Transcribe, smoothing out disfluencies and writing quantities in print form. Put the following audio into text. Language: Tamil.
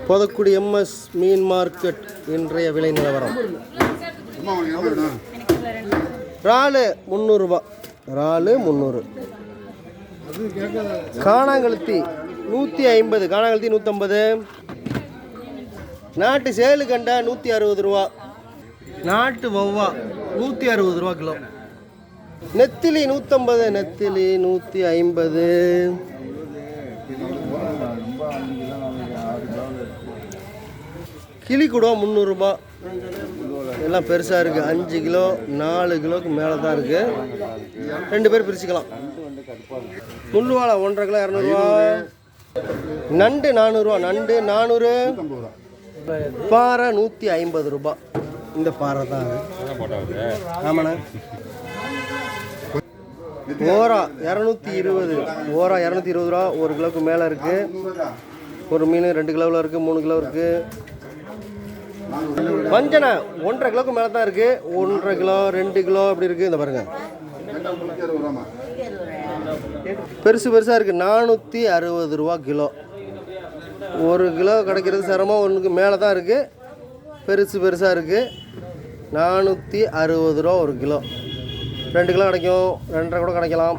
போதக்குடி எம்எஸ் மீன் மார்க்கெட் இன்றைய விலை நிலவரம். இறாலு 300 ரூபா, இறாலு 300. காணாங்கழுத்தி 150, காணாங்கழுத்தி 150. நாட்டு சேலு கண்டா 160 ரூபா, நாட்டு வவ்வா 160 ரூபா கிலோ. நெத்திலி 150, நெத்திலி 150. கிளி கூட 300 ரூபா. எல்லாம் பெருசாக இருக்குது, 5 கிலோ 4 கிலோக்கு மேலே தான் இருக்குது. 2 பேர் பிரிச்சுக்கலாம். முள்ளு வாழை 1.5 கிலோ 200 ரூபா. நண்டு 400 ரூபா, நண்டு 400. பாறை 150 ரூபா. இந்த பாறை தான் ஆமாண்ணா. ஓரா 220, ஓரா 220 ரூபா. 1 கிலோவுக்கு மேலே இருக்குது. ஒரு மீன் 2 கிலோவில் இருக்குது, 3 கிலோ இருக்குது. வஞ்சனை 1.5 கிலோவுக்கு மேலே தான் இருக்குது. 1.5 கிலோ 2 கிலோ அப்படி இருக்குது. இந்த பாருங்கள், பெருசு பெருசாக இருக்குது. 460 ரூபா கிலோ. 1 கிலோ கிடைக்கிறது சிரமம், 1க்கு மேலே தான் இருக்குது. பெருசு பெருசாக இருக்குது. 460 ரூபா 1 கிலோ. 2 கிலோ கிடைக்கும், 2.5 கூட கிடைக்கலாம்.